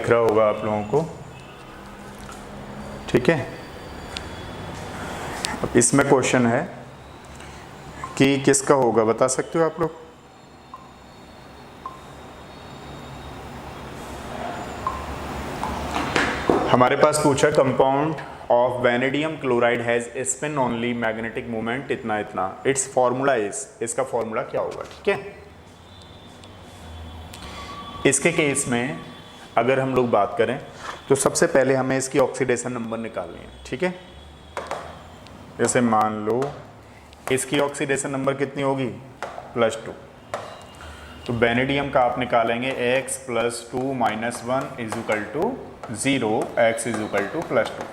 दिख रहा होगा आप लोगों को, ठीक है। अब इसमें क्वेश्चन है कि किसका होगा, बता सकते हो आप लोग? हमारे पास पूछा compound of vanadium chloride has spin only magnetic moment इतना इतना, इट्स फॉर्मूला इज, इसका फॉर्मूला क्या होगा, ठीक है। इसके केस में अगर हम लोग बात करें तो सबसे पहले हमें इसकी ऑक्सीडेशन नंबर निकालनी है, ठीक है। जैसे मान लो इसकी ऑक्सीडेशन नंबर कितनी होगी, +2, तो वैनेडियम का आप निकालेंगे x + 2 - 1 = 0, x = +2।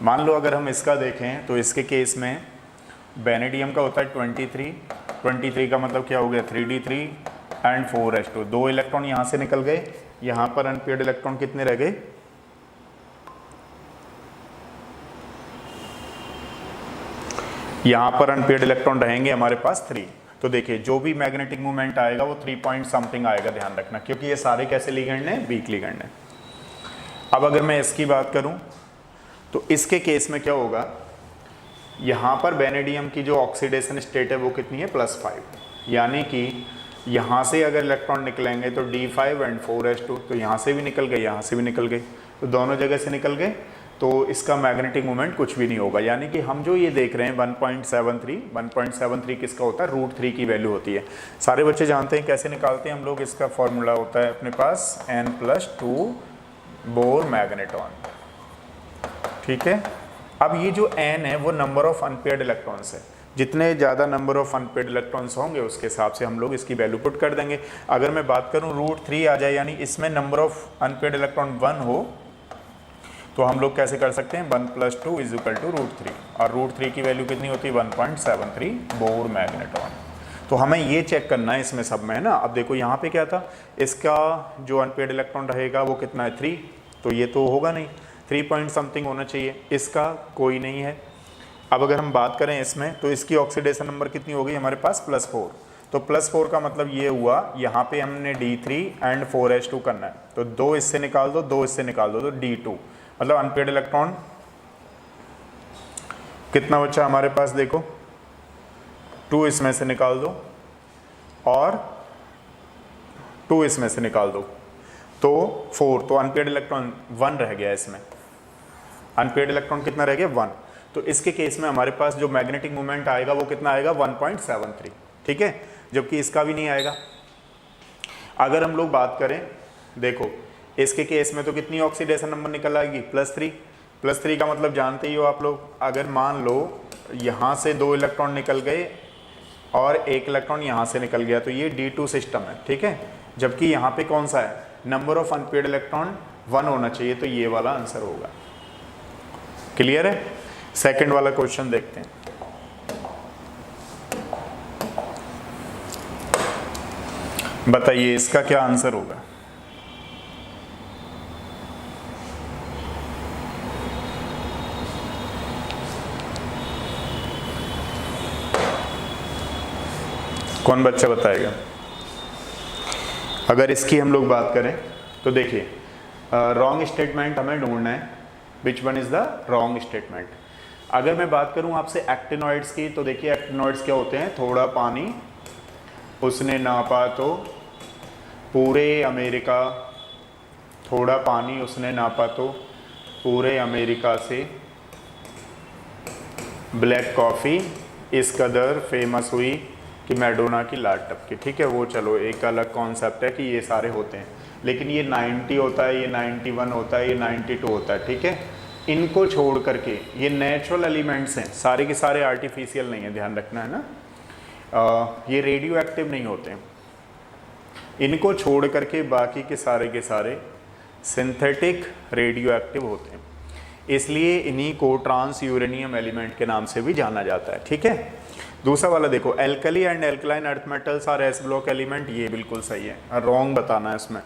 मान लो अगर हम इसका देखें तो इसके केस में वैनेडियम का होता है 23 का मतलब क्या हो गया 3d3 एंड 4s2, 2 इलेक्ट्रॉन यहाँ से निकल गए, यहाँ पर अनपेयर्ड इलेक्ट्रॉन कितने रह गए, यहाँ पर अनपेयर्ड इलेक्ट्रॉन रहेंगे हमारे पास 3। तो देखिए जो भी मैग्नेटिक मूवमेंट आएगा वो 3 पॉइंट समथिंग आएगा, ध्यान रखना, क्योंकि ये सारे कैसे लिगेंड हैं, वीक लिगेंड हैं। अब अगर मैं इसकी बात करूं तो इसके केस में क्या होगा, यहाँ पर वैनेडियम की जो ऑक्सीडेशन स्टेट है वो कितनी है, +5, यानी कि यहाँ से अगर इलेक्ट्रॉन निकलेंगे तो d5 एंड 4s2, तो यहाँ से भी निकल गए, यहाँ से भी निकल गए, तो दोनों जगह से निकल गए, तो इसका मैग्नेटिक मोमेंट कुछ भी नहीं होगा। यानी कि हम जो ये देख रहे हैं 1.73 किसका होता है, √3 की वैल्यू होती है। सारे बच्चे जानते हैं कैसे निकालते हैं हम लोग, इसका फॉर्मूला होता है अपने पास n+2 बोर मैग्नेटॉन, ठीक है। अब ये जो n है वो नंबर ऑफ अनपेयर्ड इलेक्ट्रॉन्स है, जितने ज़्यादा नंबर ऑफ अनपेयर्ड इलेक्ट्रॉन्स होंगे उसके हिसाब से हम लोग इसकी वैल्यू पुट कर देंगे। अगर मैं बात करूं √3 आ जाए, यानी इसमें नंबर ऑफ अनपेयर्ड इलेक्ट्रॉन 1 हो, तो हम लोग कैसे कर सकते हैं, 1 + 2 = √3, और √3 की वैल्यू कितनी होती है, 1.73 बोर मैग्नेटॉन। तो हमें ये चेक करना है इसमें सब में, है ना। अब देखो यहाँ पे क्या था, इसका जो अनपेयर्ड इलेक्ट्रॉन रहेगा वो कितना है, 3, तो ये तो होगा नहीं, 3 पॉइंट समथिंग होना चाहिए, इसका कोई नहीं है। अब अगर हम बात करें इसमें तो इसकी ऑक्सीडेशन नंबर कितनी हो गई हमारे पास, +4, तो +4 का मतलब ये हुआ, यहाँ पे हमने d3 एंड 4s2 करना है, तो 2 इससे निकाल दो, 2 इससे निकाल दो, तो d2, मतलब अनपेयर्ड इलेक्ट्रॉन कितना बच्चा हमारे पास, देखो 2 इसमें से निकाल दो और 2 इसमें से निकाल दो, तो 4, तो अनपेयर्ड इलेक्ट्रॉन 1 रह गया इसमें, अनपेयर्ड इलेक्ट्रॉन कितना रह गया, 1। तो इसके केस में हमारे पास जो मैग्नेटिक मोमेंट आएगा वो कितना आएगा, 1.73, ठीक है, जबकि इसका भी नहीं आएगा। अगर हम लोग बात करें, देखो इसके केस में तो कितनी ऑक्सीडेशन नंबर निकल आएगी, +3 का मतलब जानते ही हो आप लोग। अगर मान लो यहाँ से 2 इलेक्ट्रॉन निकल गए और 1 इलेक्ट्रॉन यहाँ से निकल गया, तो ये d2 सिस्टम है, ठीक है, जबकि यहाँ पे कौन सा है, नंबर ऑफ अनपेयर्ड इलेक्ट्रॉन 1 होना चाहिए, तो ये वाला आंसर होगा। क्लियर है। सेकंड वाला क्वेश्चन देखते हैं। बताइए इसका क्या आंसर होगा। कौन बच्चा बताएगा। अगर इसकी हम लोग बात करें तो देखिए रॉन्ग स्टेटमेंट हमें ढूंढना है, which one is the wrong statement. अगर मैं बात करूं आपसे एक्टिनॉइड्स की, तो देखिए एक्टिनॉइड्स क्या होते हैं, थोड़ा पानी उसने नापा तो पूरे अमेरिका, थोड़ा पानी उसने नापा तो पूरे अमेरिका से ब्लैक कॉफ़ी इस कदर फेमस हुई कि मैडोना की लाट टपकी, ठीक है, वो चलो एक अलग कॉन्सेप्ट है कि ये सारे होते हैं, लेकिन ये 90 होता है, ये 91 होता है, ये 92 होता है, ठीक है। इनको छोड़ करके ये नेचुरल एलिमेंट्स हैं, सारे के सारे आर्टिफिशियल नहीं है, ध्यान रखना है ना। ये रेडियो एक्टिव नहीं होते, इनको छोड़ करके बाकी के सारे सिंथेटिक रेडियो एक्टिव होते हैं, इसलिए इन्हीं को ट्रांस यूरेनियम एलिमेंट के नाम से भी जाना जाता है, ठीक है। दूसरा वाला देखो, alkali and alkaline earth metals R S block element, ये बिल्कुल सही है, रॉन्ग बताना है इसमें।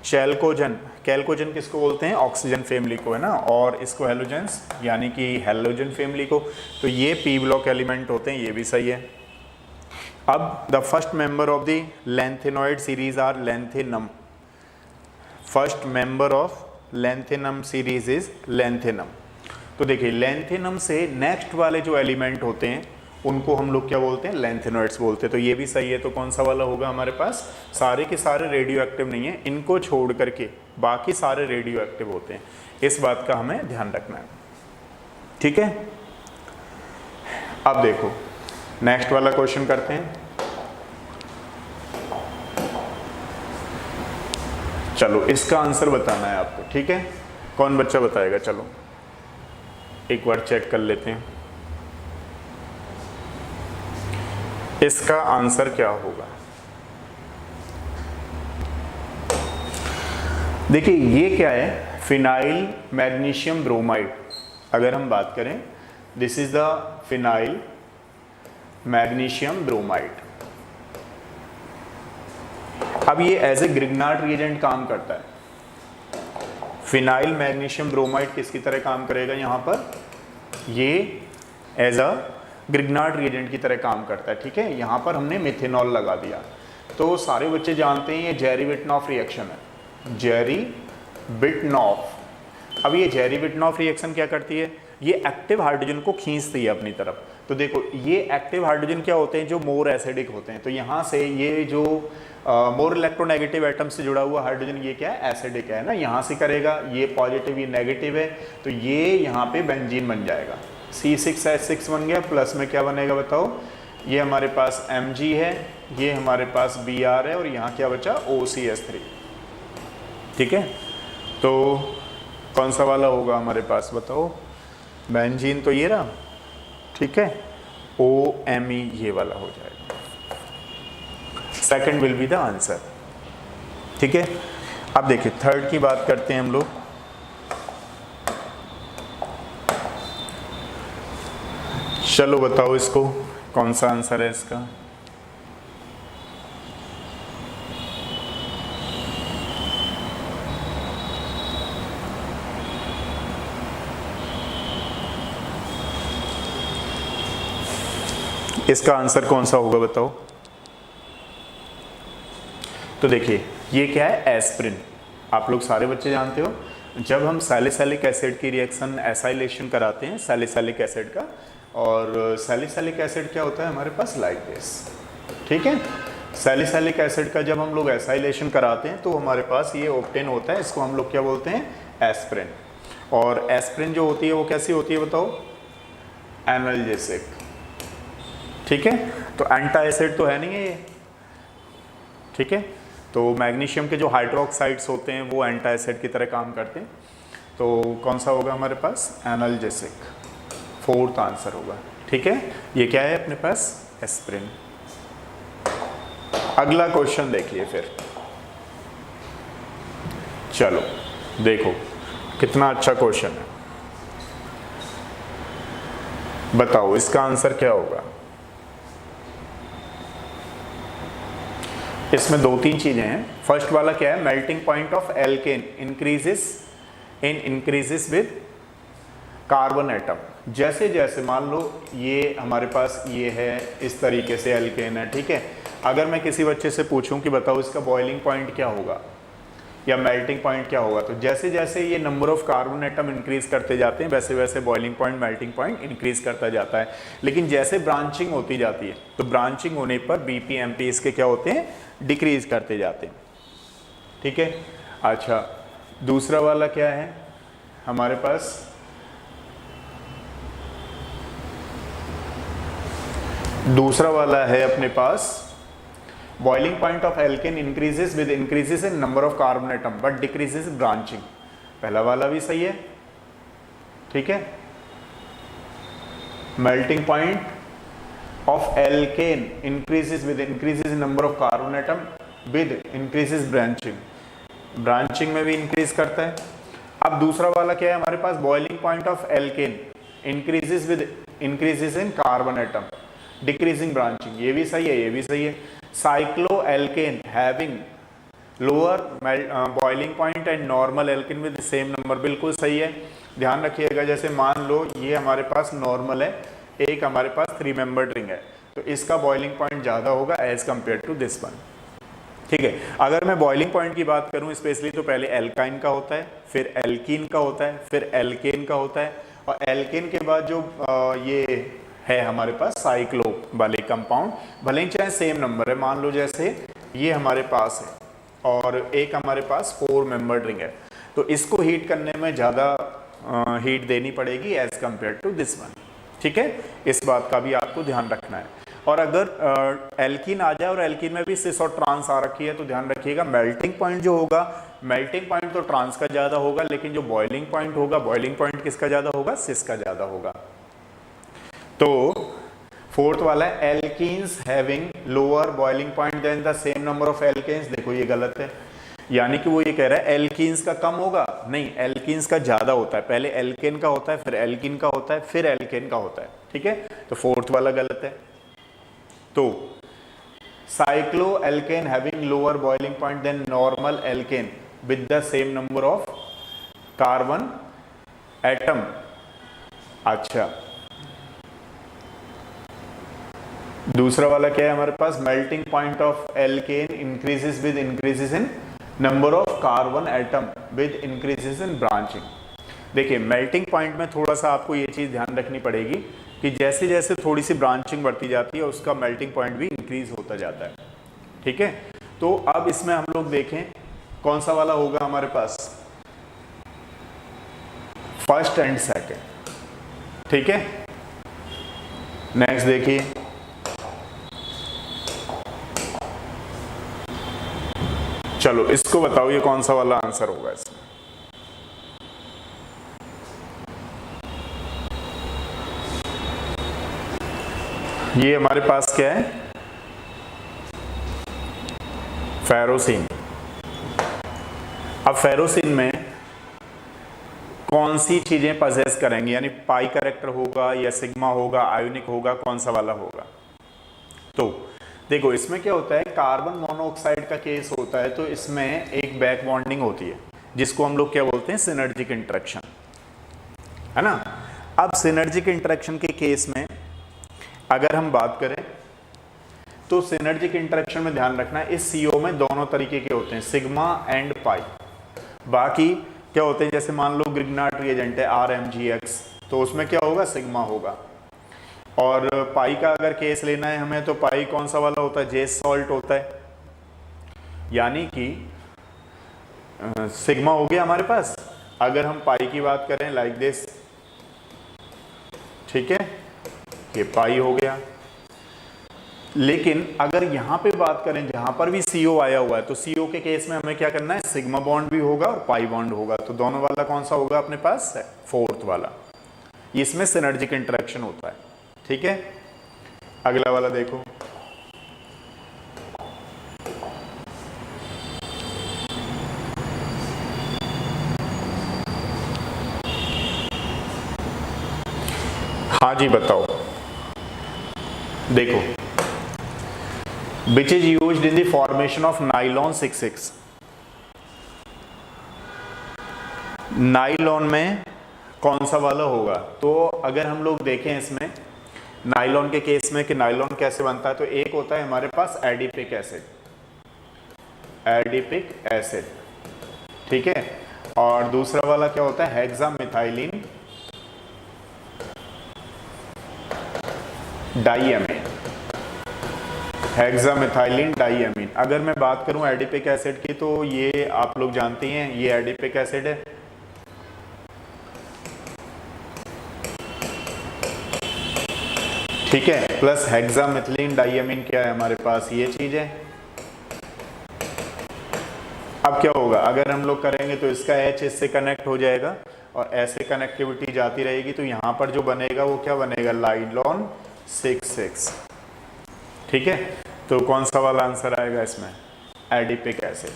चैल्कोजन, कैल्कोजन किसको बोलते हैं, ऑक्सीजन फैमिली को, है ना, और इसको हेलोजेंस यानी कि हेलोजन फैमिली को, तो ये पी ब्लॉक एलिमेंट होते हैं, ये भी सही है। अब the first member of the lanthanoid series are lanthanum, first member of lanthanum series is lanthanum. तो देखिए लेंथेनम से नेक्स्ट वाले जो एलिमेंट होते हैं उनको हम लोग क्या बोलते हैं, लेंथेनॉइड्स बोलते हैं। तो ये भी सही है। तो कौन सा वाला होगा हमारे पास, सारे के सारे रेडियो एक्टिव नहीं है, इनको छोड़ करके बाकी सारे रेडियो एक्टिव होते हैं। इस बात का हमें ध्यान रखना है, ठीक है। अब देखो नेक्स्ट वाला क्वेश्चन करते हैं। चलो इसका आंसर बताना है आपको, ठीक है। कौन बच्चा बताएगा, चलो एक बार चेक कर लेते हैं इसका आंसर क्या होगा। देखिए ये क्या है, फिनाइल मैग्नीशियम ब्रोमाइड। अगर हम बात करें, this is the phenyl magnesium bromide. अब ये एज ए ग्रिग्नार्ड रिएजेंट काम करता है। फिनाइल मैग्नीशियम ब्रोमाइड किसकी तरह काम करेगा, यहाँ पर ये एज अ ग्रिग्नार्ड रिएजेंट की तरह काम करता है, ठीक है। यहाँ पर हमने मिथेनॉल लगा दिया। तो सारे बच्चे जानते हैं ये जेरी-विटनॉफ रिएक्शन है, जेरी-विटनॉफ। अब ये जेरी-विटनॉफ रिएक्शन क्या करती है, ये एक्टिव हाइड्रोजन को खींचती है अपनी तरफ। तो देखो ये एक्टिव हाइड्रोजन क्या होते हैं, जो मोर एसिडिक होते हैं। तो यहाँ से ये जो मोर इलेक्ट्रोनेगेटिव एटम से जुड़ा हुआ हाइड्रोजन, ये क्या है, एसिडिक है ना, यहाँ से करेगा, ये पॉजिटिव ये नेगेटिव है, तो ये यहाँ पे बेंजीन बन जाएगा। C6H6 बन गया, प्लस में क्या बनेगा बताओ, ये हमारे पास Mg है, ये हमारे पास Br है, और यहाँ क्या बचा, OCH3, ठीक है। तो कौन सा वाला होगा हमारे पास बताओ, बेंजीन तो ये रहा, ठीक है, OMe ये वाला हो जाएगा। Second will be the answer, ठीक है। अब देखिए थर्ड की बात करते हैं हम लोग। चलो बताओ इसको कौन सा आंसर है इसका। इसका आंसर कौन सा होगा बताओ। तो देखिए ये क्या है, एस्प्रिन। आप लोग सारे बच्चे जानते हो, जब हम सैलिसिलिक एसिड की रिएक्शन एसाइलेशन कराते हैं सैलिसिलिक एसिड का, और सैलिसिलिक एसिड क्या होता है हमारे पास, लाइक दिस, ठीक है। सैलिसिलिक एसिड का जब हम लोग एसाइलेशन कराते हैं तो हमारे पास ये ऑब्टेन होता है, इसको हम लोग क्या बोलते हैं, एस्प्रिन। और एस्प्रिन जो होती है वो कैसी होती है बताओ, एनाल्जेसिक, ठीक है। तो एंटा एसिड तो है नहीं है ये, ठीक है। तो मैग्नीशियम के जो हाइड्रोक्साइड्स होते हैं वो एंटा एसिड की तरह काम करते हैं। तो कौन सा होगा हमारे पास, एनाल्जेसिक, फोर्थ आंसर होगा, ठीक है। ये क्या है अपने पास, एस्प्रिन। अगला क्वेश्चन देखिए फिर, चलो देखो कितना अच्छा क्वेश्चन है, बताओ इसका आंसर क्या होगा। इसमें दो तीन चीजें हैं। फर्स्ट वाला क्या है, melting point of alkane increases with carbon atom. जैसे जैसे मान लो ये हमारे पास ये है, इस तरीके से एल्केन है, ठीक है। अगर मैं किसी बच्चे से पूछूं कि बताओ इसका बॉइलिंग पॉइंट क्या होगा या मेल्टिंग पॉइंट क्या होगा, तो जैसे जैसे ये number of carbon atom increase करते जाते हैं वैसे वैसे boiling point melting point increase करता जाता है। लेकिन जैसे ब्रांचिंग होती जाती है तो ब्रांचिंग होने पर BP MP इसके क्या होते हैं, डिक्रीज करते जाते हैं, ठीक है। अच्छा दूसरा वाला क्या है हमारे पास, दूसरा वाला है अपने पास boiling point of alkane increases with increases in number of carbon atom but decreases branching. पहला वाला भी सही है, ठीक है। Melting point of alkane increases with increases in number of carbon atom with increases branching, branching में भी increase करता है। अब दूसरा वाला क्या है हमारे पास, boiling point of alkane increases with increases in carbon atom decreasing branching, ये भी सही है, ये भी सही है। Cycloalkane having lower boiling point and normal alkane with same number, बिल्कुल सही है। ध्यान रखिएगा जैसे मान लो ये हमारे पास नॉर्मल है, एक हमारे पास 3 मेंबर्ड रिंग है, तो इसका बॉइलिंग पॉइंट ज़्यादा होगा as compare to this one, ठीक है। अगर मैं बॉइलिंग पॉइंट की बात करूं स्पेशली, तो पहले एल्काइन का होता है, फिर एल्कीन का होता है, फिर एल्केन का होता है, और एल्केन के बाद जो ये है हमारे पास साइक्लो वाले कंपाउंड, भले ही चाहे सेम नंबर है, मान लो जैसे ये हमारे पास है और एक हमारे पास 4 मेंबर्ड रिंग है, तो इसको हीट करने में ज़्यादा हीट देनी पड़ेगी as compare to this one. ठीक है, इस बात का भी आपको ध्यान रखना है। और अगर एल्कीन आ जाए और एल्कीन में भी सिस और ट्रांस आ रखी है, तो ध्यान रखिएगा मेल्टिंग पॉइंट जो होगा, मेल्टिंग पॉइंट तो ट्रांस का ज़्यादा होगा, लेकिन जो बॉइलिंग पॉइंट होगा, बॉइलिंग पॉइंट किसका ज़्यादा होगा, सिस का ज़्यादा होगा। तो फोर्थ वाला है alkenes having lower boiling point than the same number of alkanes. देखो ये गलत है, यानी कि वो ये कह रहा है एल्कीन्स का कम होगा, नहीं एल्कीन्स का ज्यादा होता है। पहले एल्केन का होता है, फिर एल्कीन का होता है, फिर एल्केन का होता है। ठीक है, तो फोर्थ वाला गलत है। तो cycloalkane having lower boiling point than normal alkane with the same number of carbon atom. अच्छा, दूसरा वाला क्या है हमारे पास, melting point of alkane increases with increases in number of carbon atom with increases in branching. देखिए melting point में थोड़ा सा आपको ये चीज ध्यान रखनी पड़ेगी कि जैसे जैसे थोड़ी सी ब्रांचिंग बढ़ती जाती है, उसका मेल्टिंग पॉइंट भी इंक्रीज होता जाता है। ठीक है, तो अब इसमें हम लोग देखें कौन सा वाला होगा हमारे पास, फर्स्ट एंड सेकेंड। ठीक है, नेक्स्ट देखिए, चलो इसको बताओ ये कौन सा वाला आंसर होगा इसमें। ये हमारे पास क्या है, फेरोसिन। अब फेरोसिन में कौन सी चीजें पजेस करेंगी, यानी पाई कैरेक्टर होगा या सिग्मा होगा, आयोनिक होगा, कौन सा वाला होगा। तो देखो इसमें क्या होता है, कार्बन मोनोऑक्साइड का केस होता है, तो इसमें एक बैक बॉन्डिंग होती है जिसको हम लोग क्या बोलते हैं, सिनर्जिक इंटरेक्शन, है ना। अब सिनर्जिक इंटरेक्शन के केस में अगर हम बात करें तो सिनर्जिक इंटरेक्शन में ध्यान रखना है, इस CO में दोनों तरीके के होते हैं, सिग्मा एंड पाई। बाकी क्या होते हैं, जैसे मान लो ग्रिग्नार्ड रिएजेंट है RMgX, तो उसमें क्या होगा, सिग्मा होगा। और पाई का अगर केस लेना है हमें, तो पाई कौन सा वाला होता है, जेस सॉल्ट होता है, यानी कि सिग्मा हो गया हमारे पास। अगर हम पाई की बात करें लाइक दिस, ठीक है, ये पाई हो गया। लेकिन अगर यहां पे बात करें जहां पर भी CO आया हुआ है, तो CO के केस में हमें क्या करना है, सिग्मा बॉन्ड भी होगा और पाई बॉन्ड होगा, तो दोनों वाला कौन सा होगा अपने पास, फोर्थ वाला। इसमें सिनर्जिक इंटरेक्शन होता है। ठीक है, अगला वाला देखो, हाँ जी बताओ। देखो, which is used in the formation of nylon 6,6। Nylon में कौन सा वाला होगा, तो अगर हम लोग देखें इसमें नाइलॉन के केस में कि नाइलॉन कैसे बनता है, तो एक होता है हमारे पास एडिपिक एसिड, एडिपिक एसिड, ठीक है, और दूसरा वाला क्या होता है, हेक्सामिथाइलिन डाइएमीन, हेक्सामिथाइलिन डाइएमीन। अगर मैं बात करूं एडिपिक एसिड की, तो ये आप लोग जानते हैं, ये एडिपिक एसिड है, ठीक है, प्लस हेक्सामिथाइलिन डाइएमीन क्या है हमारे पास, ये चीज है। अब क्या होगा, अगर हम लोग करेंगे तो इसका H इससे कनेक्ट हो जाएगा और ऐसे कनेक्टिविटी जाती रहेगी, तो यहां पर जो बनेगा वो क्या बनेगा, नाइलॉन 6,6। ठीक है, तो कौन सा वाला आंसर आएगा इसमें, एडिपिक एसिड।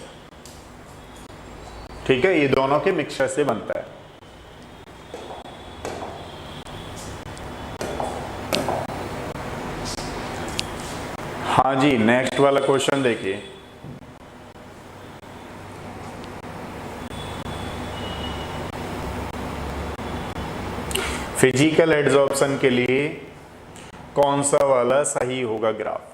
ठीक है, ये दोनों के मिक्सचर से बनता है। हाँ जी, नेक्स्ट वाला क्वेश्चन देखिए, फिजिकल एड्सॉर्प्शन के लिए कौन सा वाला सही होगा ग्राफ।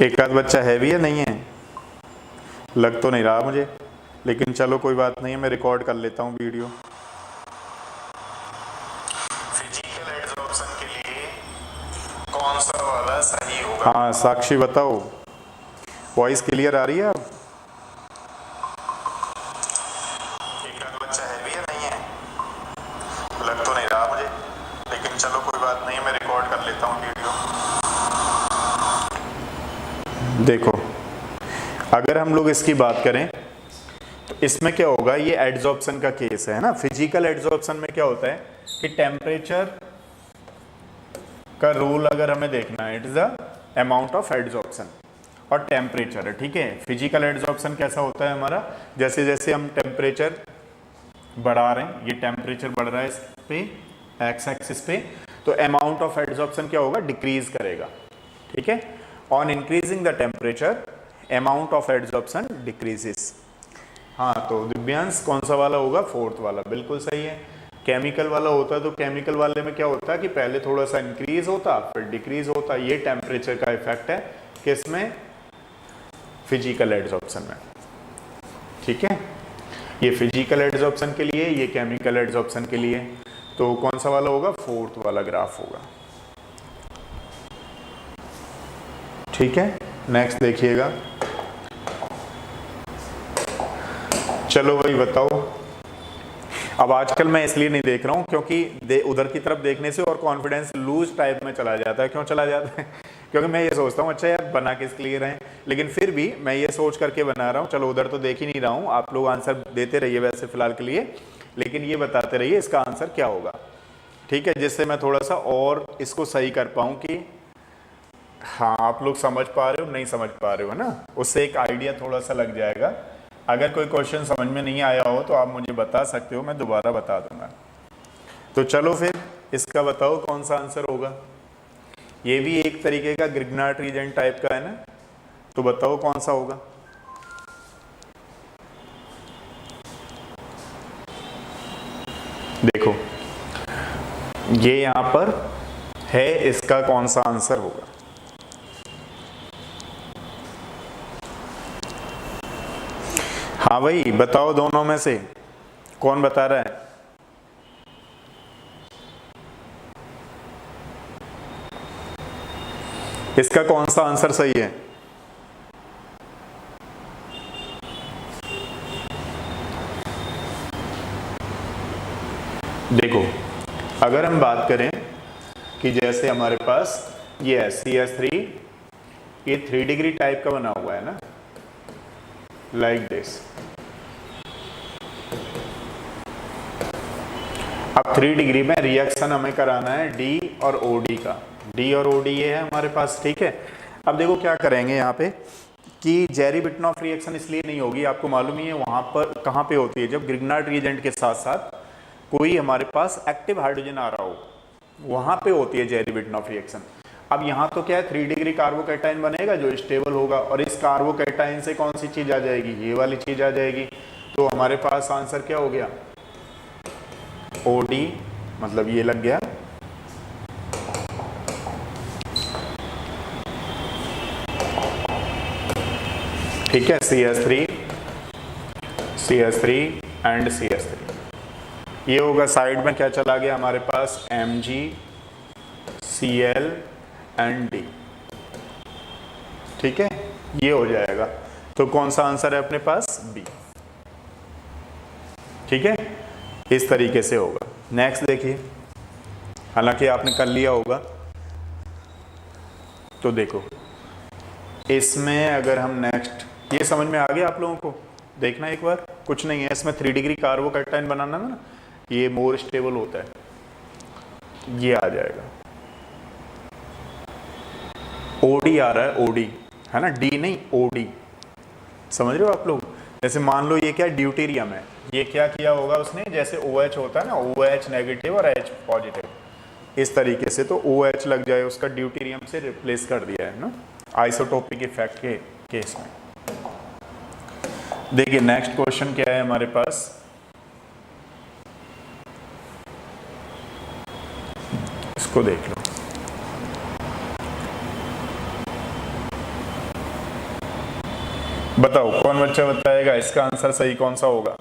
एक आध बच्चा हैवी है नहीं है, लग तो नहीं रहा मुझे, लेकिन चलो कोई बात नहीं है, मैं रिकॉर्ड कर लेता हूँ वीडियो। फिजिकल एड्सॉर्प्शन के लिए कौन सा वाला सही होगा? हाँ साक्षी बताओ, वॉइस क्लियर आ रही है? अब एक आध बच्चा हैवी है नहीं है, लग तो नहीं रहा मुझे, लेकिन चलो कोई बात नहीं है, मैं रिकॉर्ड कर लेता हूँ वीडियो। देखो अगर हम लोग इसकी बात करें तो इसमें क्या होगा, ये एड्सॉर्प्शन का केस है ना। फिजिकल एड्सॉर्प्शन में क्या होता है कि टेम्परेचर का रूल अगर हमें देखना है, it is the amount of adsorption और टेम्परेचर है, ठीक है। फिजिकल एड्सॉर्प्शन कैसा होता है हमारा, जैसे जैसे हम टेम्परेचर बढ़ा रहे हैं, ये टेम्परेचर बढ़ रहा है इस पे एक्स एक्सिस पे, तो अमाउंट ऑफ एड्सॉर्प्शन क्या होगा, डिक्रीज करेगा, ठीक है। On increasing the temperature amount of adsorption decreases. हाँ तो दिव्यांश कौन सा वाला होगा, फोर्थ वाला, बिल्कुल सही है। केमिकल वाला होता तो केमिकल वाले में क्या होता है कि पहले थोड़ा सा इंक्रीज होता फिर डिक्रीज होता, ये टेम्परेचर का इफेक्ट है किसमें, फिजिकल एड्सॉर्प्शन में, ठीक है। ये फिजिकल एड्सॉर्प्शन के लिए, ये केमिकल एड्सॉर्प्शन के लिए, तो कौन सा वाला होगा, फोर्थ वाला ग्राफ होगा, ठीक है। नेक्स्ट देखिएगा, चलो भाई बताओ। अब आजकल मैं इसलिए नहीं देख रहा हूं क्योंकि उधर की तरफ देखने से और कॉन्फिडेंस लूज टाइप में चला जाता है। क्यों चला जाता है? क्योंकि मैं ये सोचता हूँ अच्छा यार बना किसके लिए रहे हैं, लेकिन फिर भी मैं ये सोच करके बना रहा हूँ। चलो उधर तो देख ही नहीं रहा हूँ, आप लोग आंसर देते रहिए वैसे फिलहाल के लिए, लेकिन ये बताते रहिए इसका आंसर क्या होगा, ठीक है, जिससे मैं थोड़ा सा और इसको सही कर पाऊँ कि हाँ आप लोग समझ पा रहे हो नहीं समझ पा रहे हो, है ना, उससे एक आइडिया थोड़ा सा लग जाएगा। अगर कोई क्वेश्चन समझ में नहीं आया हो तो आप मुझे बता सकते हो, मैं दोबारा बता दूंगा। तो चलो फिर इसका बताओ कौन सा आंसर होगा। ये भी एक तरीके का ग्रिग्नार्ड रीजन टाइप का है ना, तो बताओ कौन सा होगा। देखो ये यहां पर है, इसका कौन सा आंसर होगा। हाँ भाई बताओ, दोनों में से कौन बता रहा है। इसका कौन सा आंसर सही है। देखो अगर हम बात करें कि जैसे हमारे पास ये है CS3, ये 3 डिग्री टाइप का बना हुआ है ना, लाइक दिस। अब 3 डिग्री में रिएक्शन हमें कराना है D और OD का, D और OD ये है हमारे पास, ठीक है। अब देखो क्या करेंगे यहाँ पे कि जेरी-बिटनॉफ रिएक्शन इसलिए नहीं होगी, आपको मालूम ही है वहाँ पर कहाँ पे होती है, जब ग्रिग्नार्ड रिएजेंट के साथ साथ कोई हमारे पास एक्टिव हाइड्रोजन आ रहा हो, वहाँ पे होती है जेरी-बिटनॉफ रिएक्शन। अब यहाँ तो क्या है, 3 डिग्री कार्बोकैटायन बनेगा जो स्टेबल होगा, और इस कार्बोकैटायन से कौन सी चीज आ जाएगी, ये वाली चीज आ जाएगी। तो हमारे पास आंसर क्या हो गया, OD, मतलब ये लग गया। ठीक है, CS3 एंड CS3, ये होगा। साइड में क्या चला गया हमारे पास, MgCl एंड D, ठीक है, ये हो जाएगा। तो कौन सा आंसर है अपने पास, B, ठीक है, इस तरीके से होगा। नेक्स्ट देखिए, हालांकि आपने कर लिया होगा, तो देखो इसमें अगर हम नेक्स्ट, ये समझ में आ गया आप लोगों को, देखना एक बार, कुछ नहीं है इसमें, 3 डिग्री कार्बोकैटायन बनाना ना, ये मोर स्टेबल होता है, ये आ जाएगा। OD आ रहा है, OD है ना, D नहीं OD, समझ रहे हो आप लोग। जैसे मान लो ये क्या ड्यूटेरियम है, ये क्या किया होगा उसने, जैसे OH होता है ना, OH नेगेटिव और H पॉजिटिव, इस तरीके से, तो OH लग जाए उसका, ड्यूटेरियम से रिप्लेस कर दिया है ना, आइसोटोपिक इफेक्ट के केस में। देखिए नेक्स्ट क्वेश्चन क्या है हमारे पास, इसको देख लो। बताओ कौन बच्चा बताएगा इसका आंसर सही कौन सा होगा?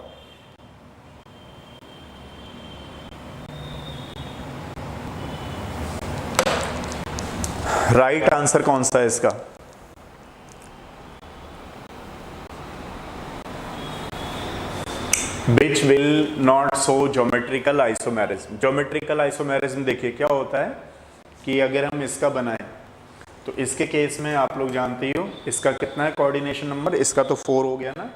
राइट आंसर कौन सा है इसका? Which will not show geometrical isomerism. Geometrical isomerism देखिए क्या होता है कि अगर हम इसका बनाएं तो इसके केस में आप लोग जानते ही हो इसका कितना है कोऑर्डिनेशन नंबर, इसका तो 4 हो गया ना,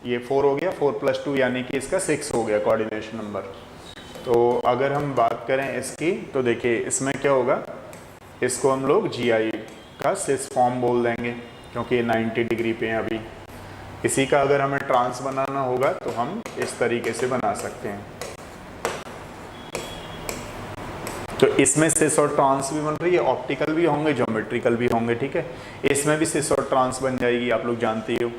ये 4 हो गया, 4 + 2 यानी कि इसका 6 हो गया कोऑर्डिनेशन नंबर। तो अगर हम बात करें इसकी तो देखिए इसमें क्या होगा, इसको हम लोग GI का सिस फॉर्म बोल देंगे क्योंकि ये 90 डिग्री पे है अभी। इसी का अगर हमें ट्रांस बनाना होगा तो हम इस तरीके से बना सकते हैं। तो इसमें सिस और ट्रांस भी बन रही है, ऑप्टिकल भी होंगे, ज्योमेट्रिकल भी होंगे, ठीक है। इसमें भी सिस और ट्रांस बन जाएगी, आप लोग जानते हो।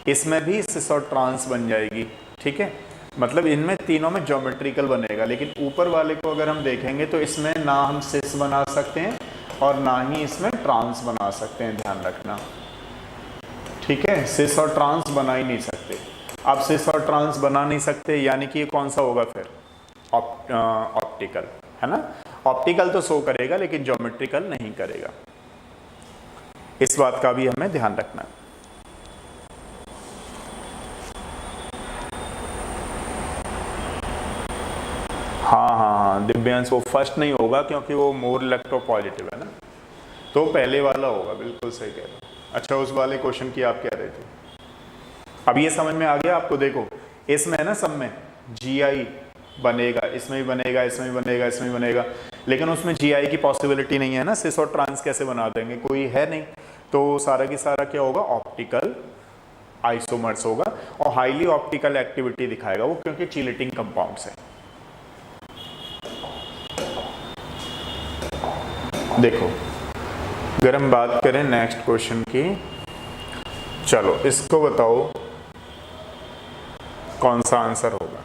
इसमें भी सिस और ट्रांस बन जाएगी, ठीक है। मतलब इनमें तीनों में ज्योमेट्रिकल बनेगा, लेकिन ऊपर वाले को अगर हम देखेंगे तो इसमें ना हम सिस बना सकते हैं और ना ही इसमें ट्रांस बना सकते हैं, ध्यान रखना, ठीक है। सिस और ट्रांस बना ही नहीं सकते। अब सिस और ट्रांस बना नहीं सकते यानी कि ये कौन सा होगा फिर? ऑप्टिकल, है ना। ऑप्टिकल तो शो करेगा लेकिन ज्योमेट्रिकल नहीं करेगा, इस बात का भी हमें ध्यान रखना है। हाँ, दिव्यांश वो फर्स्ट नहीं होगा क्योंकि वो मोर इलेक्ट्रोपॉजिटिव है ना, तो पहले वाला होगा, बिल्कुल सही कह रहे हो। अच्छा, उस वाले क्वेश्चन की आप कह रहे थे, अब ये समझ में आ गया आपको। देखो इसमें है ना, सब में GI बनेगा, इसमें भी बनेगा, इसमें भी बनेगा, इसमें भी बनेगा, लेकिन उसमें GI की पॉसिबिलिटी नहीं है ना। सिस और ट्रांस कैसे बना देंगे, कोई है नहीं, तो सारा की सारा क्या होगा, ऑप्टिकल आइसोमर्स होगा और हाईली ऑप्टिकल एक्टिविटी दिखाएगा वो, क्योंकि चिलेटिंग कंपाउंड्स है। देखो अगर हम बात करें नेक्स्ट क्वेश्चन की, चलो इसको बताओ कौन सा आंसर होगा।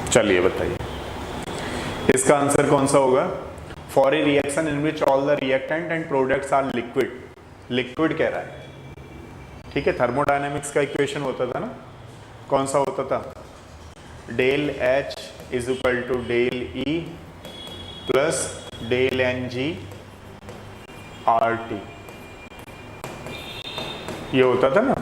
चलिए बताइए इसका आंसर कौन सा होगा। For a reaction in which all the reactant and products are liquid, liquid कह रहा है, ठीक है। थर्मोडायनेमिक्स का इक्वेशन होता था ना, कौन सा होता था, del H = del E plus del NG RT, ये होता था ना।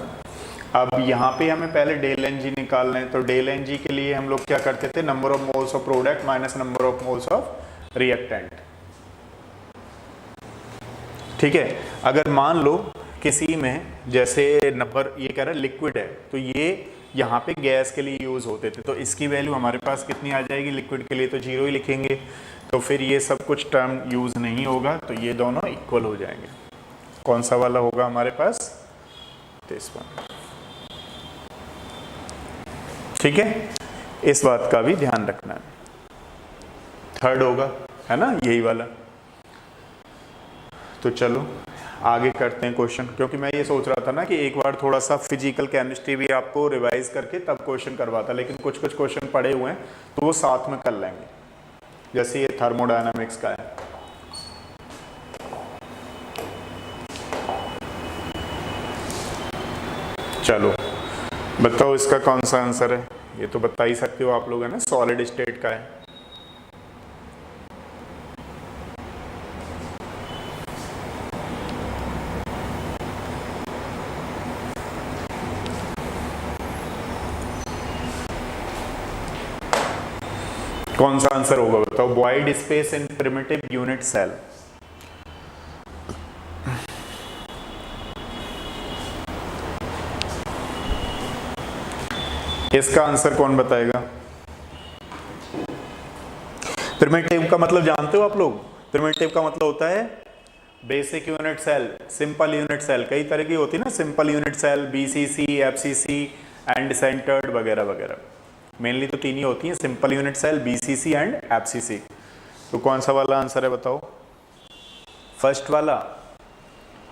अब यहाँ पे हमें पहले डेल NG निकालना है, तो डेल NG के लिए हम लोग क्या करते थे, number of moles of product minus number of moles of reactant, ठीक है। अगर मान लो किसी में जैसे नंबर ये कह रहा है लिक्विड है, तो ये यहाँ पे गैस के लिए यूज होते थे, तो इसकी वैल्यू हमारे पास कितनी आ जाएगी, लिक्विड के लिए तो 0 ही लिखेंगे, तो फिर ये सब कुछ टर्म यूज नहीं होगा, तो ये दोनों इक्वल हो जाएंगे। कौन सा वाला होगा हमारे पास, दिस वन, ठीक है। इस बात का भी ध्यान रखना है, थर्ड होगा, है ना, यही वाला। तो चलो आगे करते हैं क्वेश्चन, क्योंकि मैं ये सोच रहा था ना कि एक बार थोड़ा सा फिजिकल केमिस्ट्री भी आपको रिवाइज करके तब क्वेश्चन करवाता, लेकिन कुछ कुछ क्वेश्चन पड़े हुए हैं तो वो साथ में कर लेंगे, जैसे ये थर्मोडायनामिक्स का है। चलो बताओ इसका कौन सा आंसर है, ये तो बता ही सकते हो आप लोग, है ना, सॉलिड स्टेट का है। कौन सा आंसर होगा बताओ, void space in primitive unit cell. इसका आंसर कौन बताएगा। प्रिमिटिव का मतलब जानते हो आप लोग, प्रिमिटिव का मतलब होता है basic unit cell, simple unit cell, कई तरह की होती है ना, simple unit cell, BCC, FCC, end centred वगैरह वगैरह। मेनली तो 3 ही होती हैं, simple unit cell, BCC and FCC. तो कौन सा वाला आंसर है बताओ? फर्स्ट वाला,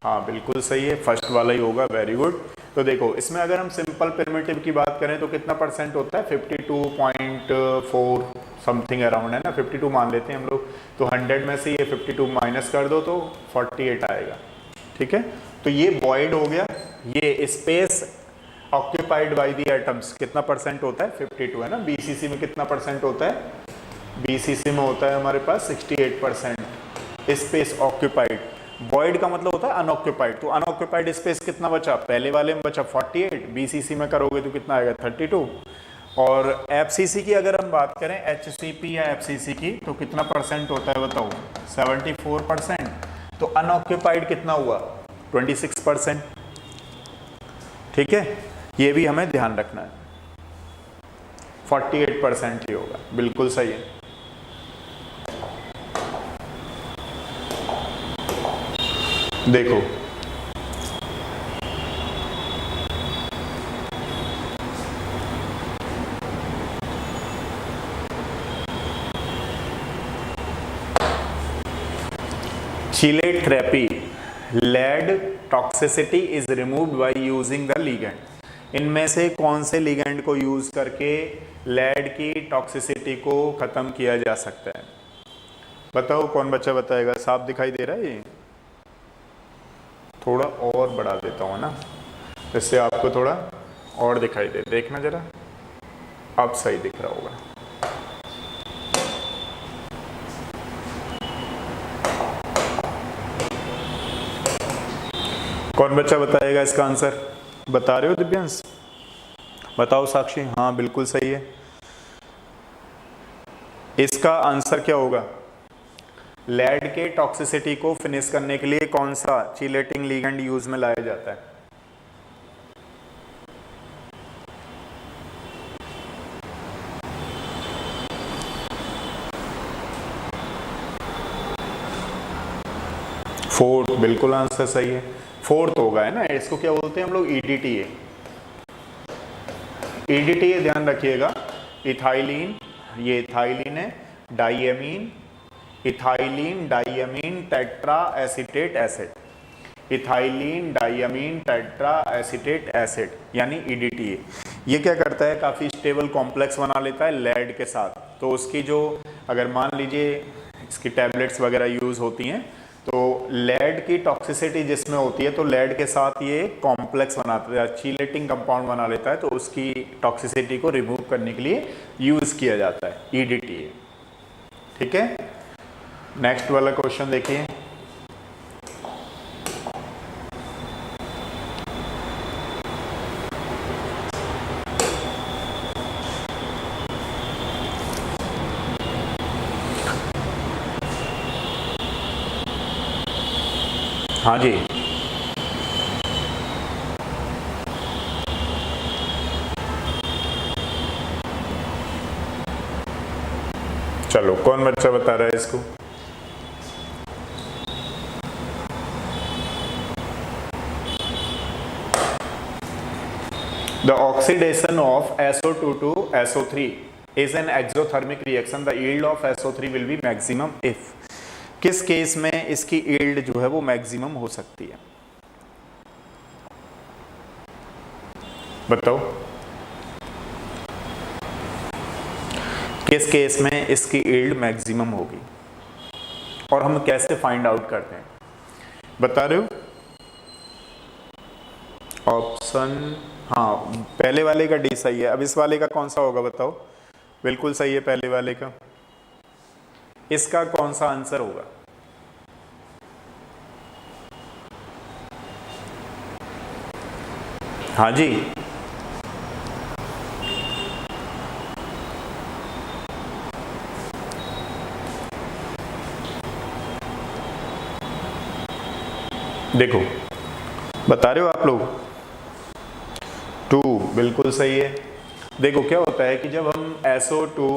हाँ बिल्कुल सही है, फर्स्ट वाला ही होगा, वेरी गुड। तो देखो इसमें अगर हम सिंपल प्रिमिटिव की बात करें तो कितना परसेंट होता है? 52.4 समथिंग अराउंड है ना, 52 मान लेते हैं हम लोग। तो 100 में से ये 52 माइनस कर दो तो 48 आएगा, ठीक है। तो ये वॉइड हो गया, ये space occupied by the atoms कितना परसेंट होता है? 52 है ना। बीसीसी में कितना परसेंट होता है? बीसीसी में होता है हमारे पास 68% स्पेस ऑक्यूपाइड। वॉइड का मतलब होता है अनऑक्यूपाइड, तो अनऑक्यूपाइड स्पेस कितना बचा? पहले वाले में बचा 48, बीसीसी में करोगे तो कितना आएगा? 32। और एफसीसी की अगर हम बात करें, एचसीपी या एफसीसी की, तो कितना परसेंट होता है बताओ? 74%। तो अनऑक्यूपाइड कितना हुआ? 26%, ठीक है। ये भी हमें ध्यान रखना है, 48% ही होगा, बिल्कुल सही है। देखो chelate therapy, lead toxicity is removed by using the ligand. इनमें से कौन से लिगेंड को यूज करके लेड की टॉक्सिसिटी को खत्म किया जा सकता है? बताओ, कौन बच्चा बताएगा? साफ दिखाई दे रहा है ये? थोड़ा और बढ़ा देता हूँ ना, इससे आपको थोड़ा और दिखाई दे, देखना जरा, अब सही दिख रहा होगा। कौन बच्चा बताएगा इसका आंसर? बता रहे हो दिव्यांश? बताओ साक्षी। हाँ बिल्कुल सही है। इसका आंसर क्या होगा? लेड के टॉक्सिसिटी को फिनिश करने के लिए कौन सा चीलेटिंग लिगेंड यूज में लाया जाता है? फोर्थ, बिल्कुल आंसर सही है, फोर्थ होगा, है ना। इसको क्या बोलते हैं हम लोग? ईडीटीए। ईडीटीए ध्यान रखिएगा, इथाइलिन, ये इथाइलिन है, diamine, ethylene diamine tetra acetate acid, ethylene diamine tetra acetate acid, यानी ईडीटीए। ये क्या करता है? काफ़ी स्टेबल कॉम्प्लेक्स बना लेता है लेड के साथ। तो उसकी जो, अगर मान लीजिए इसकी टैबलेट्स वगैरह यूज़ होती हैं, तो लेड की टॉक्सिसिटी जिसमें होती है, तो लेड के साथ ये कॉम्प्लेक्स बनाता है, चीलेटिंग कंपाउंड बना लेता है, तो उसकी टॉक्सिसिटी को रिमूव करने के लिए यूज़ किया जाता है ईडीटीए, ठीक है। नेक्स्ट वाला क्वेश्चन देखिए। हाँ जी, चलो कौन बच्चा बता रहा है इसको? The oxidation of SO2 to SO3 is an exothermic reaction. The yield of SO3 will be maximum if. किस केस में इसकी yield जो है वो मैक्सिमम हो सकती है? बताओ, किस केस में इसकी yield मैक्सिमम होगी और हम कैसे फाइंड आउट करते हैं? बता रहे हो? ऑप्शन, हाँ पहले वाले का डी सही है। अब इस वाले का कौन सा होगा बताओ? बिल्कुल सही है पहले वाले का। इसका कौन सा आंसर होगा? हाँ जी, देखो बता रहे हो आप लोग? 2 बिल्कुल सही है। देखो क्या होता है कि जब हम SO2,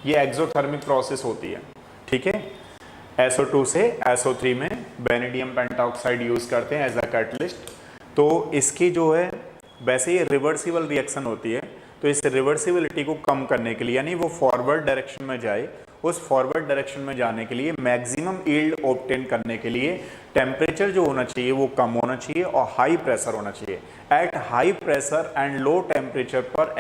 ये एक्सोथर्मिक प्रोसेस होती है, ठीक है। SO2 से SO3 में वेनेडियम पेंटाऑक्साइड यूज़ करते हैं एज अ कैटलिस्ट। तो इसकी जो है, वैसे ये रिवर्सिबल रिएक्शन होती है, तो इस रिवर्सिबिलिटी को कम करने के लिए, यानी वो फॉरवर्ड डायरेक्शन में जाए, उस फॉरवर्ड डायरेक्शन में जाने के लिए, मैक्सिमम यील्ड ऑब्टेन करने के लिए टेम्परेचर जो होना चाहिए वो कम होना चाहिए और हाई प्रेशर होना चाहिए। At high pressure and low temperature पर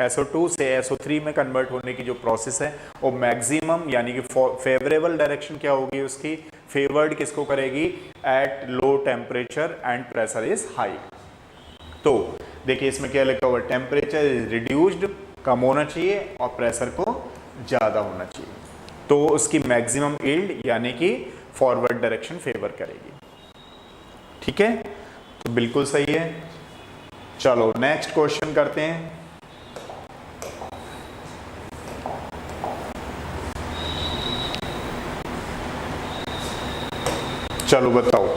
SO2 से SO3 में कन्वर्ट होने की जो प्रोसेस है वो मैक्सिमम, यानी कि फेवरेबल डायरेक्शन क्या होगी उसकी, फेवर्ड किसको करेगी, at low temperature and pressure is high. तो देखिए इसमें क्या लिखा हुआ, टेम्परेचर इज रिड्यूस्ड, कम होना चाहिए, और प्रेशर को ज़्यादा होना चाहिए, तो उसकी मैक्सिमम यील्ड यानी कि फॉरवर्ड डायरेक्शन फेवर करेगी। ठीक है, तो बिल्कुल सही है। चलो नेक्स्ट क्वेश्चन करते हैं। चलो बताओ,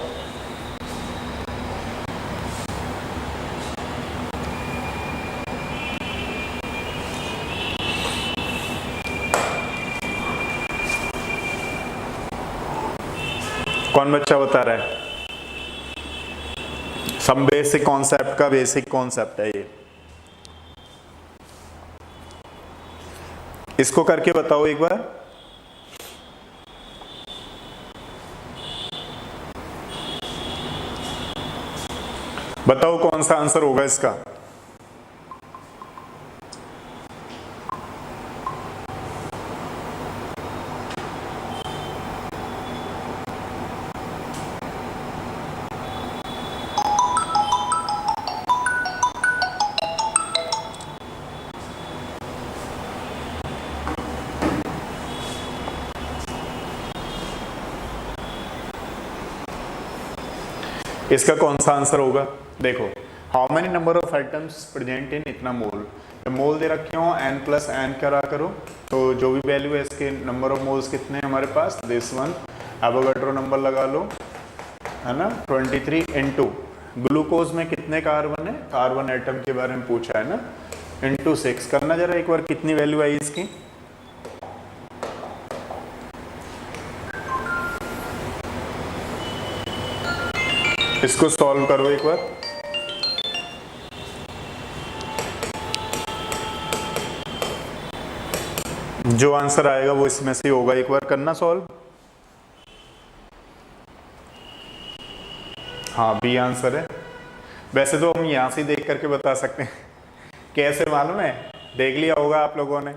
कौन बच्चा बता रहा है? सम बेसिक कॉन्सेप्ट का बेसिक कॉन्सेप्ट है ये, इसको करके बताओ एक बार। बताओ कौन सा आंसर होगा इसका। इसका कौन सा आंसर होगा? देखो, how many number of atoms present in इतना मोल, मोल दे रखे हो n+n करा करो, तो जो भी वैल्यू है इसके नंबर ऑफ मोल्स कितने हैं हमारे पास, दिस वन, एवोगाड्रो नंबर लगा लो, है ना, 23 इंटू ग्लूकोज में कितने कार्बन है, कार्बन एटम के बारे में पूछा है ना, इंटू 6 करना जरा एक बार, कितनी वैल्यू आई इसकी, इसको सॉल्व करो एक बार। जो आंसर आएगा वो इसमें से होगा, एक बार करना सॉल्व। हाँ, बी आंसर है। वैसे तो हम यहां से देख करके बता सकते हैं, कैसे मालूम है, देख लिया होगा आप लोगों ने,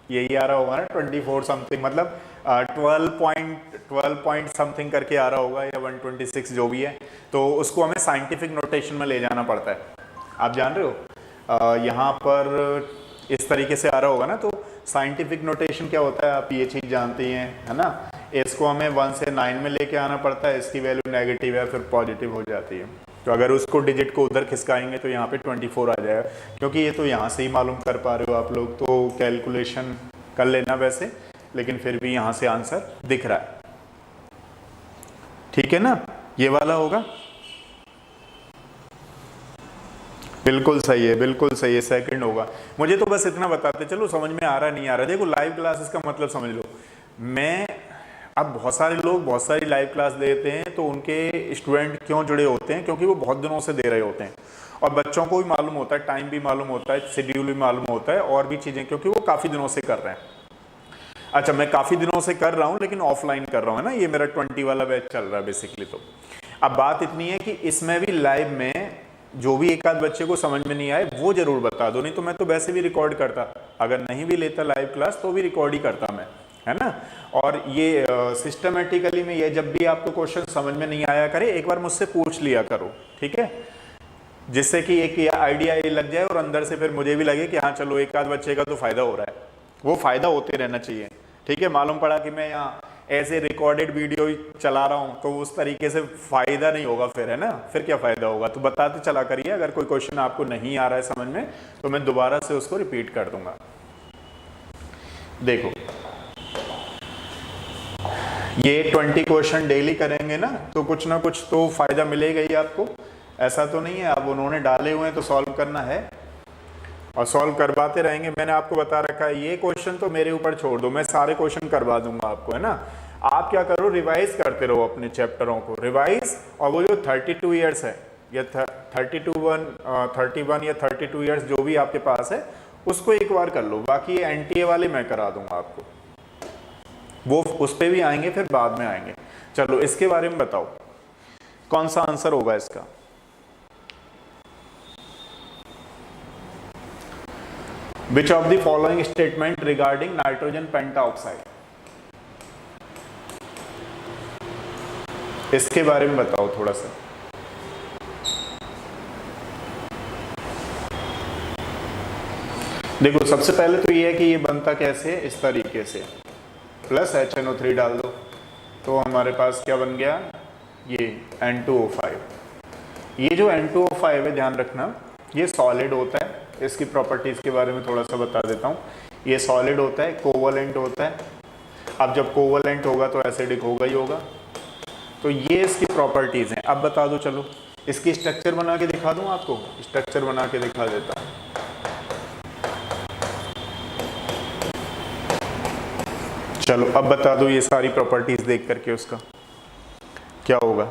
यही आ रहा होगा ना 24 समथिंग, मतलब 12 पॉइंट समथिंग करके आ रहा होगा, या 126 जो भी है, तो उसको हमें साइंटिफिक नोटेशन में ले जाना पड़ता है, आप जान रहे हो। यहाँ पर इस तरीके से आ रहा होगा ना, तो साइंटिफिक नोटेशन क्या होता है आप ये चीज़ जानते हैं, है ना, इसको हमें 1 से 9 में लेके आना पड़ता है, इसकी वैल्यू नेगेटिव है फिर पॉजिटिव हो जाती है, तो अगर उसको डिजिट को उधर खिसकाएंगे तो यहाँ पे 24 आ जाएगा, क्योंकि ये तो यहाँ से ही मालूम कर पा रहे हो आप लोग, तो कैलकुलेशन कर लेना वैसे, लेकिन फिर भी यहाँ से आंसर दिख रहा है, ठीक है ना, ये वाला होगा। बिल्कुल सही है, बिल्कुल सही है, सेकंड होगा। मुझे तो बस इतना बताते चलो, समझ में आ रहा नहीं आ रहा। देखो लाइव क्लासेस का मतलब समझ लो, मैं अब बहुत सारे लोग बहुत सारी लाइव क्लास देते हैं, तो उनके स्टूडेंट क्यों जुड़े होते हैं, क्योंकि वो बहुत दिनों से दे रहे होते हैं, और बच्चों को भी मालूम होता है, टाइम भी मालूम होता है, शेड्यूल भी मालूम होता है, और भी चीज़ें, क्योंकि वो काफ़ी दिनों से कर रहे हैं। अच्छा, मैं काफ़ी दिनों से कर रहा हूँ, लेकिन ऑफलाइन कर रहा हूँ, है ना, ये मेरा 20 वाला बैच चल रहा है बेसिकली। तो अब बात इतनी है कि इसमें भी लाइव में जो भी एक आध बच्चे को समझ में नहीं आए वो जरूर बता दो, नहीं तो मैं तो वैसे भी रिकॉर्ड करता, अगर नहीं भी लेता लाइव क्लास तो भी रिकॉर्ड ही करता मैं, है ना। और ये सिस्टमेटिकली में ये जब भी आपको क्वेश्चन समझ में नहीं आया करे, एक बार मुझसे पूछ लिया करो, ठीक है, जिससे कि एक आइडिया ये लग जाए और अंदर से फिर मुझे भी लगे कि हाँ चलो एक आध बच्चे का तो फायदा हो रहा है, वो फायदा होते रहना चाहिए, ठीक है। मालूम पड़ा कि मैं यहाँ ऐसे रिकॉर्डेड वीडियो चला रहा हूँ तो उस तरीके से फायदा नहीं होगा फिर, है ना, फिर क्या फायदा होगा। तो बताते चला करिए, अगर कोई क्वेश्चन आपको नहीं आ रहा है समझ में तो मैं दोबारा से उसको रिपीट कर दूंगा। देखो ये 20 क्वेश्चन डेली करेंगे ना, तो कुछ ना कुछ तो फायदा मिलेगा ही आपको, ऐसा तो नहीं है। अब उन्होंने डाले हुए हैं तो सॉल्व करना है और सॉल्व करवाते रहेंगे। मैंने आपको बता रखा है ये क्वेश्चन तो मेरे ऊपर छोड़ दो, मैं सारे क्वेश्चन करवा दूंगा आपको, है ना। आप क्या करो, रिवाइज करते रहो अपने चैप्टरों को, रिवाइज, और वो जो 32 ईयर्स है या 31 या 32 ईयर्स जो भी आपके पास है उसको एक बार कर लो, बाकी एनटीए वाले मैं करा दूंगा आपको, वो उस पे भी आएंगे, फिर बाद में आएंगे। चलो इसके बारे में बताओ कौन सा आंसर होगा इसका। Which of the following statement regarding nitrogen pentaoxide, इसके बारे में बताओ थोड़ा सा। देखो सबसे पहले तो ये है कि ये बनता कैसे है, इस तरीके से, प्लस HNO3 डाल दो तो हमारे पास क्या बन गया, ये N2O5। ये जो N2O5 है ध्यान रखना, ये सॉलिड होता है, इसकी प्रॉपर्टीज के बारे में थोड़ा सा बता देता हूँ। ये सॉलिड होता है, कोवलेंट होता है। अब जब कोवलेंट होगा तो एसिडिक होगा ही होगा। तो ये इसकी प्रॉपर्टीज हैं। अब बता दो, चलो इसकी स्ट्रक्चर बना के दिखा दूँ आपको, स्ट्रक्चर बना के दिखा देता हूँ। चलो अब बता दो ये सारी प्रॉपर्टीज देख करके उसका क्या होगा।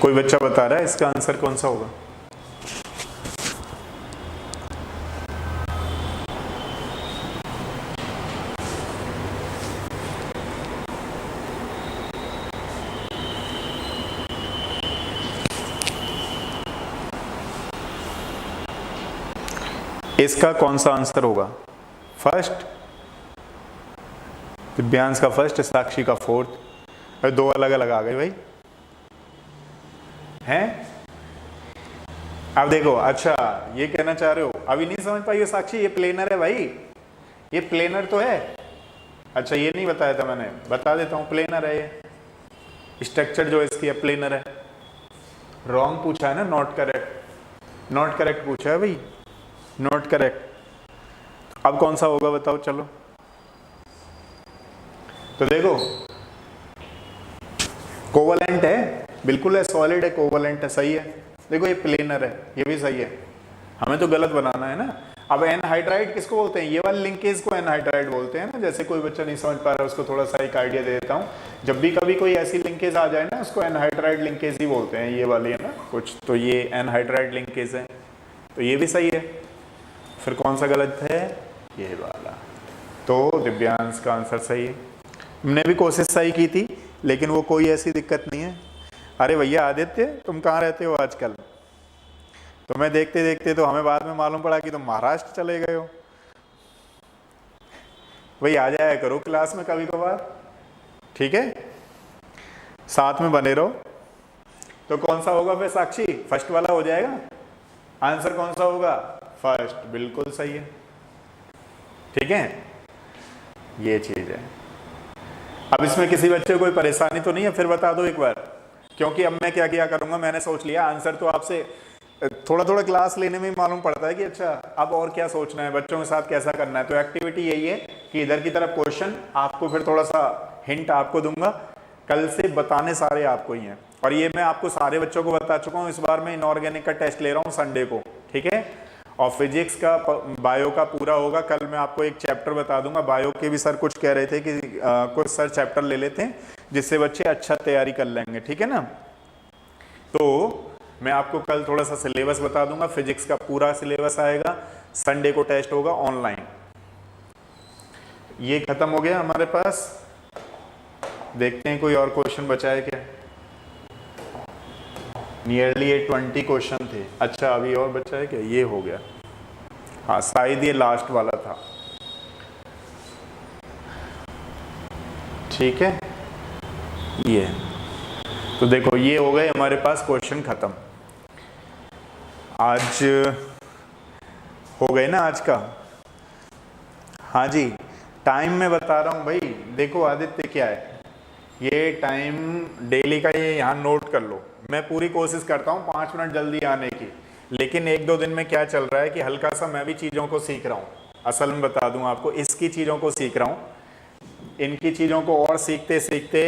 कोई बच्चा बता रहा है इसका आंसर कौन सा होगा। इसका कौन सा आंसर होगा। फर्स्ट, दिव्यांश का फर्स्ट, साक्षी का फोर्थ, दो अलग अलग आ गए भाई हैं। अब देखो, अच्छा ये कहना चाह रहे हो, अभी नहीं समझ पाई हो साक्षी, ये प्लेनर है भाई, ये प्लेनर तो है। अच्छा ये नहीं बताया था मैंने, बता देता हूँ, प्लेनर है ये। स्ट्रक्चर जो इसकी है प्लेनर है। रॉन्ग पूछा है ना, नॉट करेक्ट, नॉट करेक्ट पूछा है भाई, नॉट करेक्ट। अब कौन सा होगा बताओ चलो। तो देखो कोवलेंट है, बिल्कुल है, सॉलिड है, कोवलेंट है, सही है। देखो ये प्लेनर है, ये भी सही है, हमें तो गलत बनाना है ना। अब एनहाइड्राइड किसको बोलते हैं, ये वाले लिंकेज को एनहाइड्राइड बोलते हैं ना। जैसे कोई बच्चा नहीं समझ पा रहा है उसको थोड़ा सा एक आइडिया दे देता हूँ। जब भी कभी कोई ऐसी लिंकेज आ जाए ना, उसको एनहाइड्राइड लिंकेज ही बोलते हैं, ये वाली है ना कुछ, तो ये एनहाइड्राइड लिंकेज है, तो ये भी सही है। फिर कौन सा गलत है, ये वाला। तो दिव्यांश का आंसर सही है। हमने भी कोशिश सही की थी, लेकिन वो कोई ऐसी दिक्कत नहीं है। अरे भैया आदित्य, तुम कहाँ रहते हो आजकल, तुम्हें देखते देखते तो हमें बाद में मालूम पड़ा कि तुम महाराष्ट्र चले गए हो। भाई आ जाया करो क्लास में कभी कभार, ठीक है, साथ में बने रहो। तो कौन सा होगा फिर साक्षी, फर्स्ट वाला हो जाएगा। आंसर कौन सा होगा, फर्स्ट, बिल्कुल सही है, ठीक है, ये चीज है। अब इसमें किसी बच्चे को कोई परेशानी तो नहीं है, फिर बता दो एक बार, क्योंकि अब मैं क्या किया करूंगा, मैंने सोच लिया आंसर तो आपसे थोड़ा थोड़ा क्लास लेने में ही मालूम पड़ता है कि अच्छा अब और क्या सोचना है, बच्चों के साथ कैसा करना है। तो एक्टिविटी यही है कि इधर की तरफ क्वेश्चन आपको, फिर थोड़ा सा हिंट आपको दूंगा, कल से बताने सारे आपको ही हैं। और ये मैं आपको सारे बच्चों को बता चुका हूँ, इस बार मैं इनऑर्गेनिक का टेस्ट ले रहा हूँ संडे को, ठीक है। और फिजिक्स का, बायो का पूरा होगा। कल मैं आपको एक चैप्टर बता दूंगा, बायो के भी सर कुछ कह रहे थे कि कुछ सर चैप्टर ले लेते हैं जिससे बच्चे अच्छा तैयारी कर लेंगे, ठीक है ना। तो मैं आपको कल थोड़ा सा सिलेबस बता दूंगा, फिजिक्स का पूरा सिलेबस आएगा, संडे को टेस्ट होगा ऑनलाइन। ये खत्म हो गया हमारे पास। देखते हैं कोई और क्वेश्चन बचा है क्या। नियरली ये 20 क्वेश्चन थे। अच्छा अभी और बचा है क्या, ये हो गया, हाँ शायद ये लास्ट वाला था, ठीक है। ये तो देखो ये हो गए हमारे पास क्वेश्चन खत्म। आज हो गए ना आज का। हाँ जी, टाइम मैं बता रहा हूँ भाई, देखो आदित्य क्या है, ये टाइम डेली का ये यहाँ नोट कर लो। मैं पूरी कोशिश करता हूँ 5 मिनट जल्दी आने की, लेकिन 1-2 दिन में क्या चल रहा है कि हल्का सा मैं भी चीज़ों को सीख रहा हूँ। असल में बता दूँ आपको, इसकी चीज़ों को सीख रहा हूँ, इनकी चीज़ों को और सीखते सीखते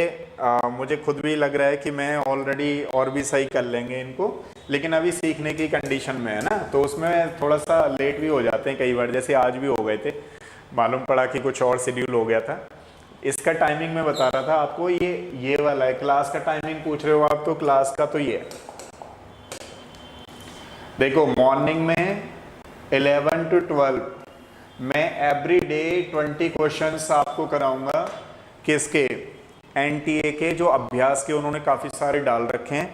मुझे खुद भी लग रहा है कि मैं ऑलरेडी और भी सही कर लेंगे इनको, लेकिन अभी सीखने की कंडीशन में है ना, तो उसमें थोड़ा सा लेट भी हो जाते हैं कई बार, जैसे आज भी हो गए थे, मालूम पड़ा कि कुछ और शेड्यूल हो गया था। इसका टाइमिंग मैं बता रहा था आपको, ये वाला है। क्लास का टाइमिंग पूछ रहे हो आप, तो क्लास का तो ये है, देखो मॉर्निंग में 11 to 12 मैं एवरी डे 20 क्वेश्चंस आपको कराऊंगा। किसके? एनटीए के, जो अभ्यास के उन्होंने काफ़ी सारे डाल रखे हैं,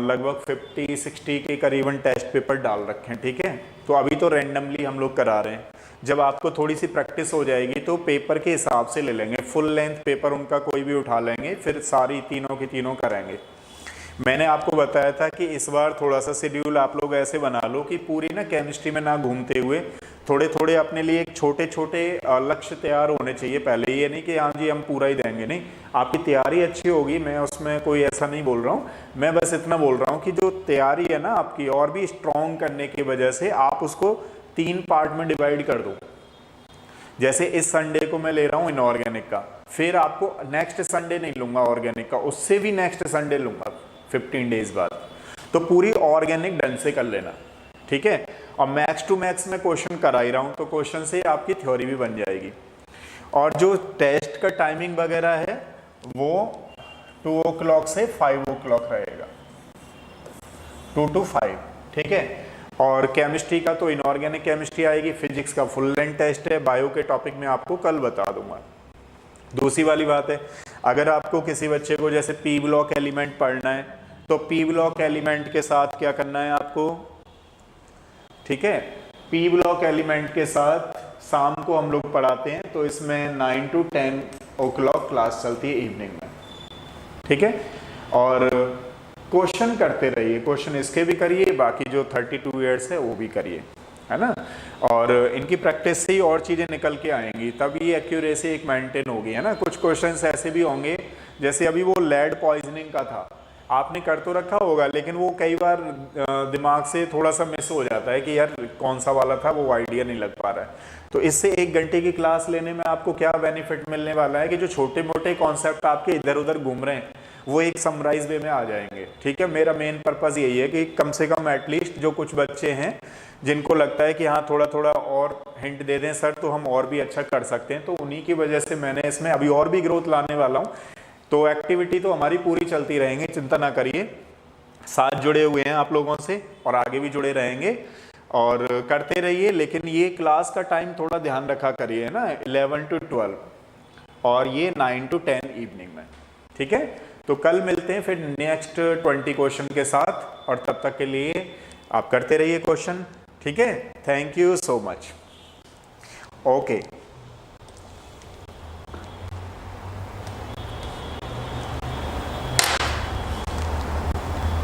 लगभग 50-60 के करीबन टेस्ट पेपर डाल रखे हैं, ठीक है। तो अभी तो रैंडमली हम लोग करा रहे हैं, जब आपको थोड़ी सी प्रैक्टिस हो जाएगी तो पेपर के हिसाब से ले लेंगे, फुल लेंथ पेपर उनका कोई भी उठा लेंगे, फिर सारी तीनों की तीनों करेंगे। मैंने आपको बताया था कि इस बार थोड़ा सा शेड्यूल आप लोग ऐसे बना लो कि पूरी ना केमिस्ट्री में ना घूमते हुए थोड़े थोड़े अपने लिए एक छोटे छोटे लक्ष्य तैयार होने चाहिए पहले। ये नहीं कि हाँ जी हम पूरा ही देंगे, नहीं, आपकी तैयारी अच्छी होगी, मैं उसमें कोई ऐसा नहीं बोल रहा हूँ। मैं बस इतना बोल रहा हूँ कि जो तैयारी है ना आपकी और भी स्ट्रॉन्ग करने की वजह से आप उसको 3 पार्ट में डिवाइड कर दो। जैसे इस संडे को मैं ले रहा हूँ इनऑर्गेनिक का, फिर आपको नेक्स्ट संडे नहीं लूंगा ऑर्गेनिक का, उससे भी नेक्स्ट संडे लूंगा 15 डेज बाद। तो पूरी ऑर्गेनिक ढंग से कर लेना, ठीक है। और मैक्स टू मैक्स में क्वेश्चन करा ही रहा हूँ, तो क्वेश्चन से आपकी थ्योरी भी बन जाएगी। और जो टेस्ट का टाइमिंग वगैरह है वो 2 o'clock से 5 o'clock रहेगा, 2 to 5, ठीक है। और केमिस्ट्री का तो इनऑर्गेनिक केमिस्ट्री आएगी, फिजिक्स का फुल लेंथ टेस्ट है, बायो के टॉपिक में आपको कल बता दूंगा। दूसरी वाली बात है, अगर आपको किसी बच्चे को जैसे पी ब्लॉक एलिमेंट पढ़ना है, तो पी ब्लॉक एलिमेंट के साथ क्या करना है आपको, ठीक है। पी ब्लॉक एलिमेंट के साथ शाम को हम लोग पढ़ाते हैं, तो इसमें 9 to 10 o'clock क्लास चलती है इवनिंग में, ठीक है। और क्वेश्चन करते रहिए, क्वेश्चन इसके भी करिए, बाकी जो 32 ईयर्स है वो भी करिए, है ना। और इनकी प्रैक्टिस से ही और चीज़ें निकल के आएंगी, तब ये एक्यूरेसी एक मेंटेन होगी, है ना। कुछ क्वेश्चंस ऐसे भी होंगे, जैसे अभी वो लेड पॉइजनिंग का था, आपने कर तो रखा होगा, लेकिन वो कई बार दिमाग से थोड़ा सा मिस हो जाता है कि यार कौन सा वाला था, वो आइडिया नहीं लग पा रहा है। तो इससे 1 घंटे की क्लास लेने में आपको क्या बेनिफिट मिलने वाला है कि जो छोटे मोटे कॉन्सेप्ट आपके इधर उधर घूम रहे हैं वो एक समराइज वे में आ जाएंगे, ठीक है। मेरा मेन पर्पज़ यही है कि कम से कम एटलीस्ट जो कुछ बच्चे हैं जिनको लगता है कि हाँ थोड़ा थोड़ा और हिंट दे दें सर तो हम और भी अच्छा कर सकते हैं, तो उन्हीं की वजह से मैंने इसमें अभी और भी ग्रोथ लाने वाला हूँ। तो एक्टिविटी तो हमारी पूरी चलती रहेंगी, चिंता ना करिए। साथ जुड़े हुए हैं आप लोगों से और आगे भी जुड़े रहेंगे और करते रहिए, लेकिन ये क्लास का टाइम थोड़ा ध्यान रखा करिए ना, 11 to 12 और ये 9 to 10 इवनिंग में, ठीक है। तो कल मिलते हैं फिर नेक्स्ट 20 क्वेश्चन के साथ, और तब तक के लिए आप करते रहिए क्वेश्चन, ठीक है। Thank you so much, okay.